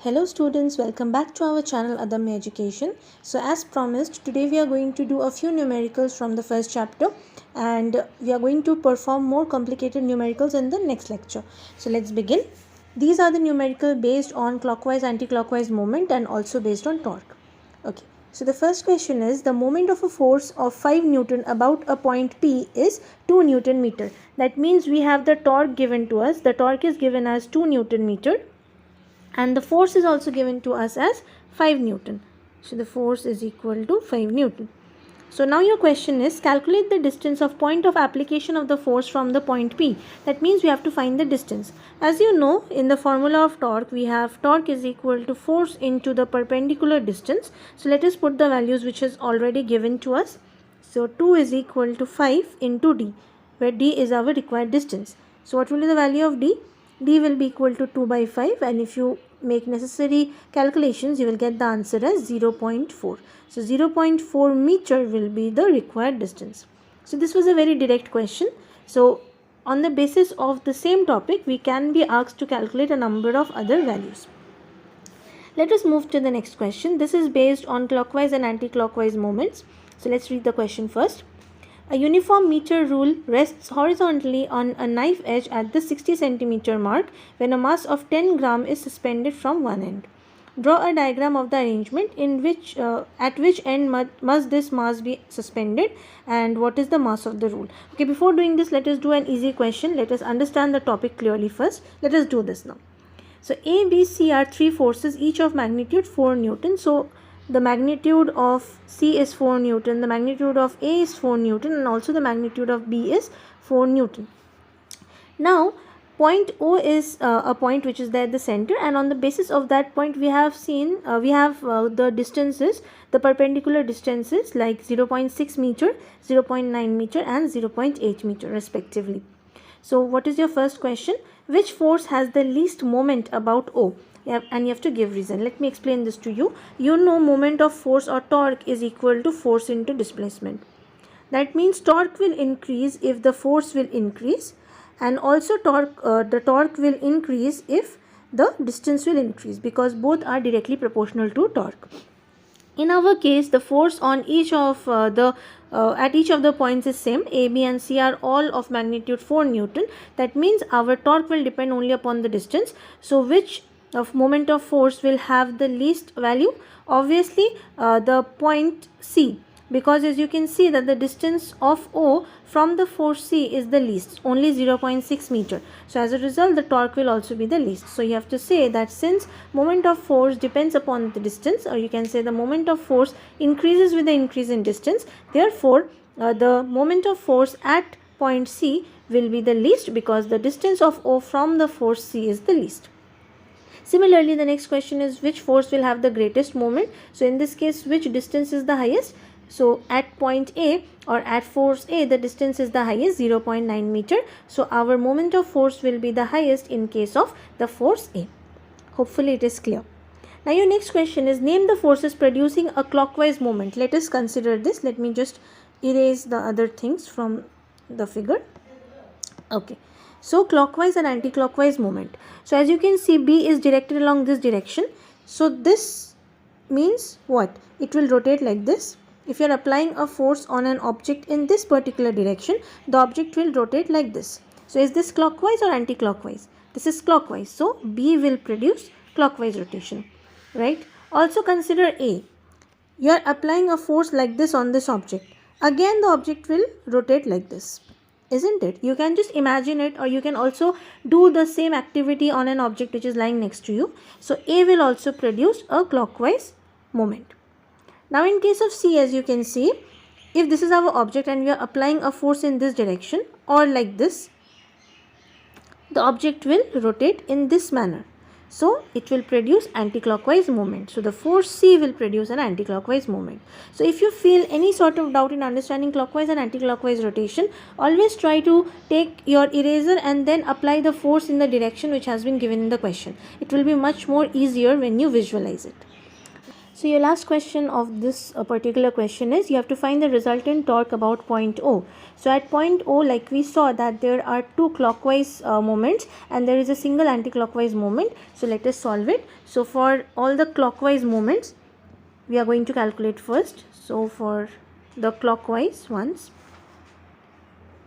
Hello students, welcome back to our channel Adamya Education. So as promised, today we are going to do a few numericals from the first chapter and we are going to perform more complicated numericals in the next lecture. So let's begin. These are the numerical based on clockwise anti-clockwise moment and also based on torque. Okay. So the first question is the moment of a force of 5 Newton about a point P is 2 Newton meter. That means we have the torque given to us. The torque is given as 2 Newton meter. And the force is also given to us as 5 Newton. So the force is equal to 5 Newton. So now your question is calculate the distance of point of application of the force from the point P. That means we have to find the distance. As you know, in the formula of torque, we have torque is equal to force into the perpendicular distance. So let us put the values which is already given to us. So 2 is equal to 5 into D, where D is our required distance. So what will be the value of D? D will be equal to 2 by 5, and if you make necessary calculations, you will get the answer as 0.4. So 0.4 meter will be the required distance. So this was a very direct question. So on the basis of the same topic, we can be asked to calculate a number of other values. Let us move to the next question. This is based on clockwise and anti-clockwise moments. So let's read the question first. A uniform meter rule rests horizontally on a knife edge at the 60 cm mark when a mass of 10 gram is suspended from one end. Draw a diagram of the arrangement in which at which end must this mass be suspended and what is the mass of the rule. Okay, before doing this, let us do an easy question. Let us understand the topic clearly first. Let us do this now. So A, B, C are three forces, each of magnitude 4 Newton. So the magnitude of C is 4 Newton, the magnitude of A is 4 Newton, and also the magnitude of B is 4 Newton. Now, point O is a point which is there at the center, and on the basis of that point, we have seen, the distances, the perpendicular distances like 0.6 meter, 0.9 meter, and 0.8 meter respectively. So, what is your first question? Which force has the least moment about O? And you have to give reason. Let me explain this to you. You know, moment of force or torque is equal to force into displacement. That means torque will increase if the force will increase, and also the torque will increase if the distance will increase, because both are directly proportional to torque. In our case, the force on each of at each of the points is same. A, B and C are all of magnitude 4 Newton. That means our torque will depend only upon the distance. So which of moment of force will have the least value? Obviously the point C, because as you can see that the distance of O from the force C is the least, only 0.6 meter. So as a result, the torque will also be the least. So you have to say that since moment of force depends upon the distance, or you can say the moment of force increases with the increase in distance, therefore the moment of force at point C will be the least, because the distance of O from the force C is the least. Similarly, the next question is which force will have the greatest moment. So in this case, which distance is the highest? So at point A or at force A, the distance is the highest, 0.9 meter. So our moment of force will be the highest in case of the force A. Hopefully it is clear. Now your next question is name the forces producing a clockwise moment. Let us consider this. Let me just erase the other things from the figure. Okay. So clockwise and anti-clockwise moment. So as you can see, B is directed along this direction. So this means what? It will rotate like this. If you are applying a force on an object in this particular direction, the object will rotate like this. So is this clockwise or anti-clockwise? This is clockwise. So B will produce clockwise rotation, right? Also consider A. You are applying a force like this on this object. Again, the object will rotate like this. Isn't it? You can just imagine it, or you can also do the same activity on an object which is lying next to you. So A will also produce a clockwise moment. Now in case of C, as you can see, if this is our object and we are applying a force in this direction or like this, the object will rotate in this manner. So it will produce anti-clockwise moment. So the force C will produce an anti-clockwise moment. So if you feel any sort of doubt in understanding clockwise and anti-clockwise rotation, always try to take your eraser and then apply the force in the direction which has been given in the question. It will be much more easier when you visualize it. So your last question of this particular question is you have to find the resultant torque about point O. So at point O, like we saw that there are two clockwise moments and there is a single anti-clockwise moment. So let us solve it. So for all the clockwise moments, we are going to calculate first. So for the clockwise ones,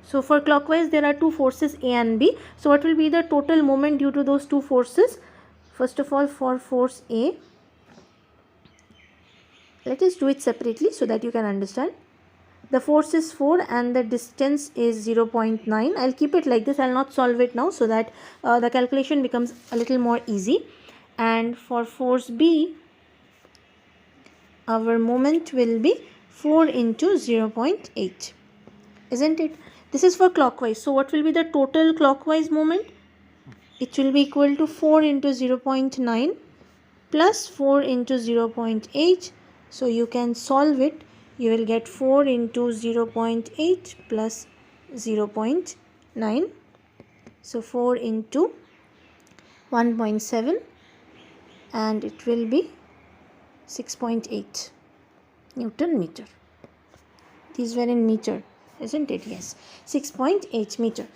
so for clockwise there are two forces A and B. So what will be the total moment due to those two forces? First of all, for force A, let us do it separately so that you can understand. The force is 4 and the distance is 0.9. I'll keep it like this. I'll not solve it now so that the calculation becomes a little more easy. And for force B, our moment will be 4 into 0.8. Isn't it? This is for clockwise. So what will be the total clockwise moment? It will be equal to 4 into 0.9 plus 4 into 0.8. So you can solve it. You will get 4 into 0.8 plus 0.9. So 4 into 1.7 and it will be 6.8 Newton meter. These were in meter, isn't it? Yes, 6.8 meter.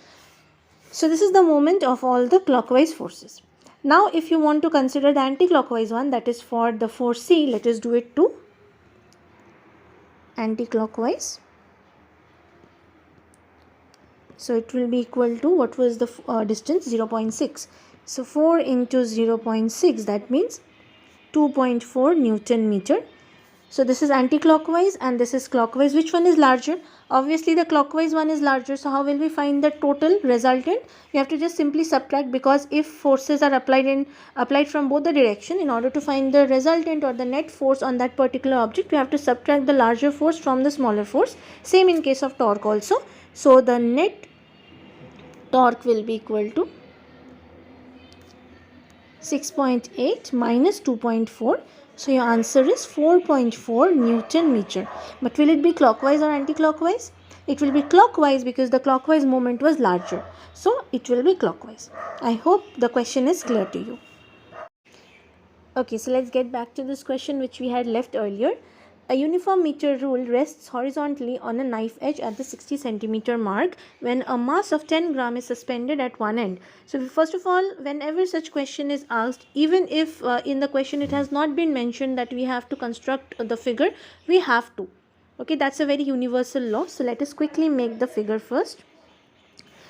So this is the moment of all the clockwise forces. Now if you want to consider the anti-clockwise one, that is for the force C, let us do it too. Anti-clockwise. So it will be equal to, what was the distance? 0.6. So 4 into 0.6, that means 2.4 Newton meter. So this is anti-clockwise and this is clockwise. Which one is larger? Obviously the clockwise one is larger. So how will we find the total resultant? You have to just simply subtract, because if forces are applied from both the direction, in order to find the resultant or the net force on that particular object, we have to subtract the larger force from the smaller force. Same in case of torque also. So the net torque will be equal to 6.8 minus 2.4. So your answer is 4.4 Newton meter. But will it be clockwise or anti-clockwise? It will be clockwise because the clockwise moment was larger. So it will be clockwise. I hope the question is clear to you. Okay, so let's get back to this question which we had left earlier. A uniform meter rule rests horizontally on a knife edge at the 60 centimeter mark when a mass of 10 gram is suspended at one end. So first of all, whenever such question is asked, even if in the question it has not been mentioned that we have to construct the figure, we have to. Okay, that's a very universal law. So let us quickly make the figure first.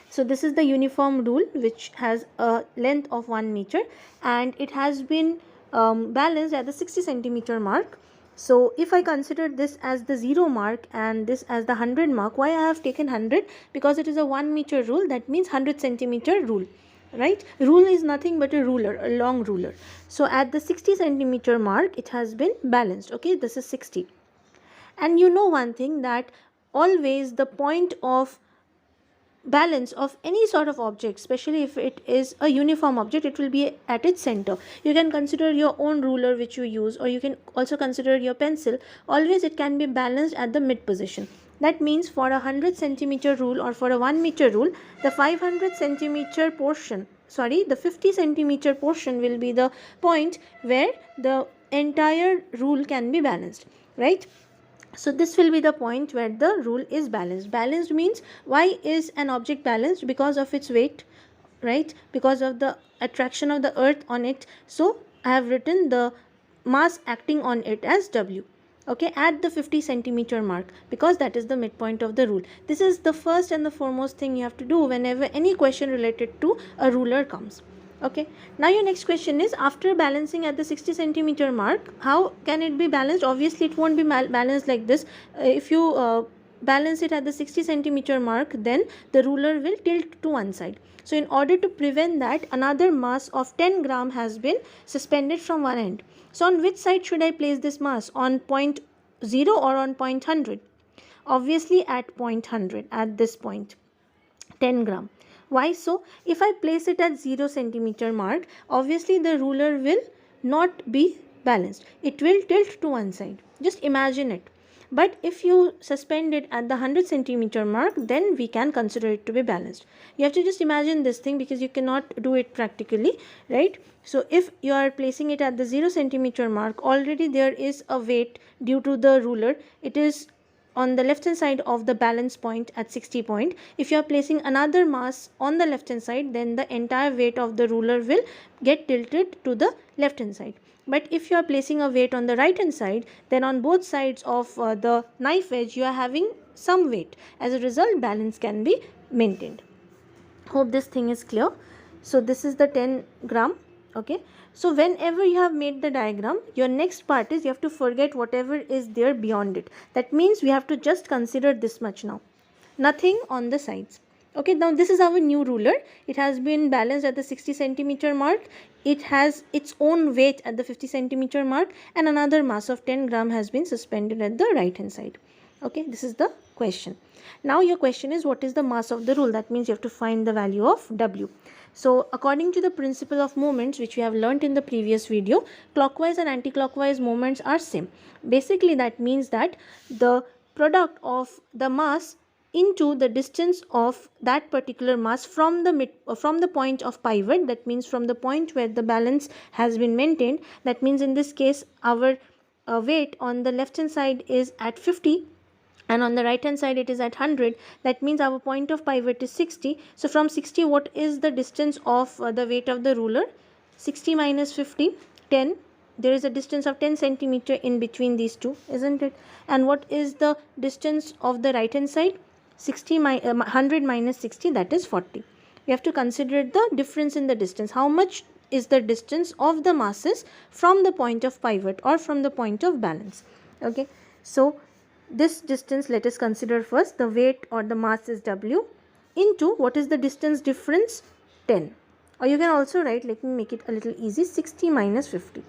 So this is the uniform rule which has a length of 1 meter and it has been balanced at the 60 centimeter mark. So if I consider this as the 0 mark and this as the 100 mark, why I have taken 100? Because it is a 1 meter rule, that means 100 centimeter rule, right? Rule is nothing but a ruler, a long ruler. So at the 60 centimeter mark, it has been balanced. Okay, this is 60. And you know one thing, that always the point of balance of any sort of object, especially if it is a uniform object, it will be at its center. You can consider your own ruler which you use, or you can also consider your pencil. Always it can be balanced at the mid position. That means for a 100 centimeter rule or for a 1 meter rule, the 500 centimeter portion, the 50 centimeter portion will be the point where the entire rule can be balanced, right? So this will be the point where the rule is balanced. Balanced means, why is an object balanced? Because of its weight, right? Because of the attraction of the earth on it. So I have written the mass acting on it as W. Okay, at the 50 centimeter mark, because that is the midpoint of the rule. This is the first and the foremost thing you have to do whenever any question related to a ruler comes. Okay, now your next question is, after balancing at the 60 centimeter mark, how can it be balanced? Obviously it won't be balanced like this. If you balance it at the 60 centimeter mark, then the ruler will tilt to one side. So in order to prevent that, another mass of 10 gram has been suspended from one end. So on which side should I place this mass? On point 0 or on point 100? Obviously at point 100, at this point, 10 gram. Why so? If I place it at 0 centimeter mark, obviously the ruler will not be balanced. It will tilt to one side. Just imagine it. But if you suspend it at the 100 centimeter mark, then we can consider it to be balanced. You have to just imagine this thing because you cannot do it practically, right? So if you are placing it at the 0 centimeter mark, already there is a weight due to the ruler. It is on the left hand side of the balance point at 60 point. If you are placing another mass on the left hand side, then the entire weight of the ruler will get tilted to the left hand side. But if you are placing a weight on the right hand side, then on both sides of the knife edge you are having some weight. As a result, balance can be maintained. Hope this thing is clear. So this is the 10 gram. Okay, so whenever you have made the diagram, your next part is you have to forget whatever is there beyond it. That means we have to just consider this much now, nothing on the sides. Okay, now this is our new ruler. It has been balanced at the 60 centimeter mark. It has its own weight at the 50 centimeter mark, and another mass of 10 gram has been suspended at the right hand side. Okay, this is the question. Now your question is, what is the mass of the rule? That means you have to find the value of W. So according to the principle of moments, which we have learnt in the previous video, clockwise and anti-clockwise moments are same. Basically that means that the product of the mass into the distance of that particular mass from the point of pivot, that means from the point where the balance has been maintained. That means in this case our weight on the left hand side is at 50 and on the right hand side it is at 100. That means our point of pivot is 60. So from 60, what is the distance of the weight of the ruler? 60 minus 50, 10. There is a distance of 10 centimeter in between these two, isn't it? And what is the distance of the right hand side? 100 minus 60, that is 40. We have to consider the difference in the distance. How much is the distance of the masses from the point of pivot or from the point of balance? Okay, so this distance, let us consider first. The weight or the mass is W into what is the distance difference? 10. Or you can also write, let me make it a little easy, 60 minus 50.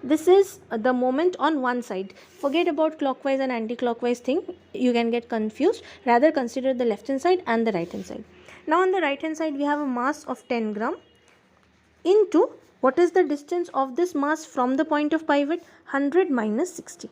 This is the moment on one side. Forget about clockwise and anti-clockwise thing. You can get confused. Rather consider the left hand side and the right hand side. Now on the right hand side we have a mass of 10 gram into what is the distance of this mass from the point of pivot? 100 minus 60.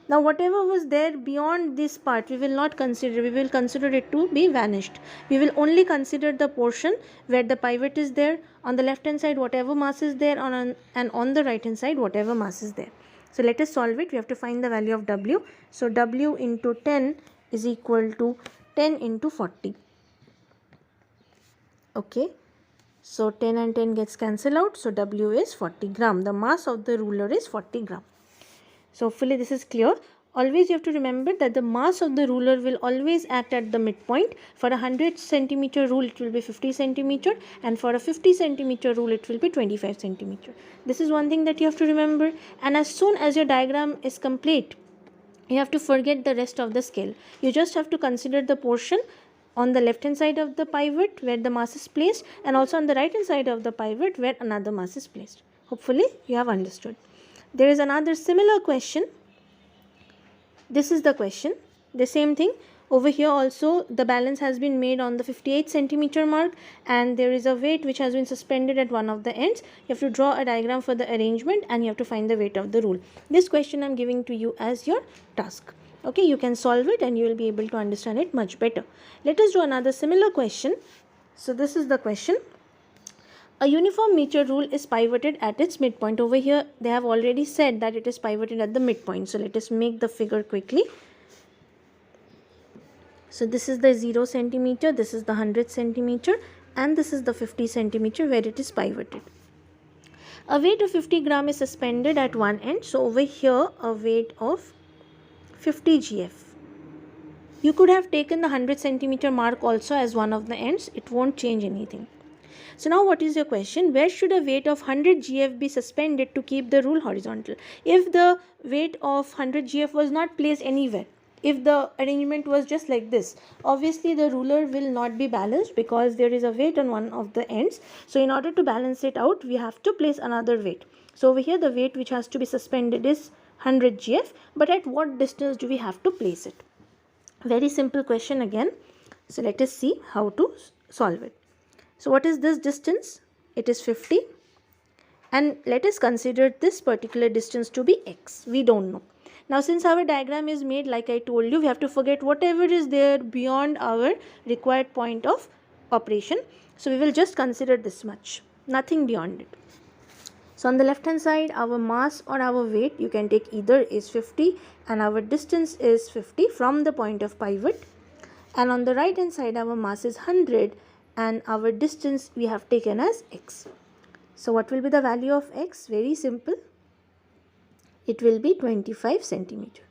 Now whatever was there beyond this part we will not consider. We will consider it to be vanished. We will only consider the portion where the pivot is there. On the left hand side whatever mass is there, and on the right hand side whatever mass is there. So let us solve it. We have to find the value of W. So W into 10 is equal to 10 into 40. Okay. So 10 and 10 gets cancelled out. So W is 40 gram. The mass of the ruler is 40 gram. So hopefully this is clear. Always you have to remember that the mass of the ruler will always act at the midpoint. For a 100 centimeter rule it will be 50 centimeter, and for a 50 centimeter rule it will be 25 centimeter. This is one thing that you have to remember. And as soon as your diagram is complete, you have to forget the rest of the scale. You just have to consider the portion on the left hand side of the pivot where the mass is placed, and also on the right hand side of the pivot where another mass is placed. Hopefully you have understood. There is another similar question. This is the question. The same thing. Over here also the balance has been made on the 58 centimeter mark, and there is a weight which has been suspended at one of the ends. You have to draw a diagram for the arrangement and you have to find the weight of the rule. This question I am giving to you as your task. Okay, you can solve it and you will be able to understand it much better. Let us do another similar question. So this is the question. A uniform meter rule is pivoted at its midpoint. Over here they have already said that it is pivoted at the midpoint. So let us make the figure quickly. So this is the 0 centimeter, this is the 100 centimeter, and this is the 50 centimeter where it is pivoted. A weight of 50 gram is suspended at one end. So over here a weight of 50 GF. You could have taken the 100 centimeter mark also as one of the ends. It won't change anything. So now what is your question? Where should a weight of 100 GF be suspended to keep the rule horizontal? If the weight of 100 GF was not placed anywhere, if the arrangement was just like this, obviously the ruler will not be balanced because there is a weight on one of the ends. So in order to balance it out, we have to place another weight. So over here the weight which has to be suspended is 100 GF, but at what distance do we have to place it? Very simple question again. So let us see how to solve it. So what is this distance? It is 50, and let us consider this particular distance to be x. We don't know. Now since our diagram is made, like I told you, we have to forget whatever is there beyond our required point of operation. So we will just consider this much, nothing beyond it. So on the left hand side, our mass or our weight, you can take either, is 50, and our distance is 50 from the point of pivot. And on the right hand side, our mass is 100 and our distance we have taken as x. So what will be the value of x? Very simple. It will be 25 centimeter,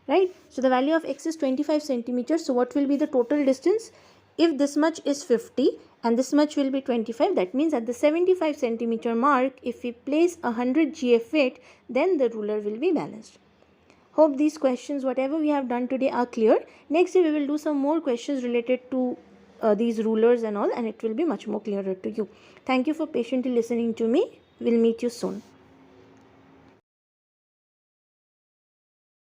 right? So the value of x is 25 centimeters. So what will be the total distance? If this much is 50 and this much will be 25, that means at the 75 centimeter mark, if we place 100 GF weight, then the ruler will be balanced. Hope these questions, whatever we have done today, are clear. Next day we will do some more questions related to these rulers and all, and it will be much more clearer to you. Thank you for patiently listening to me. We'll meet you soon.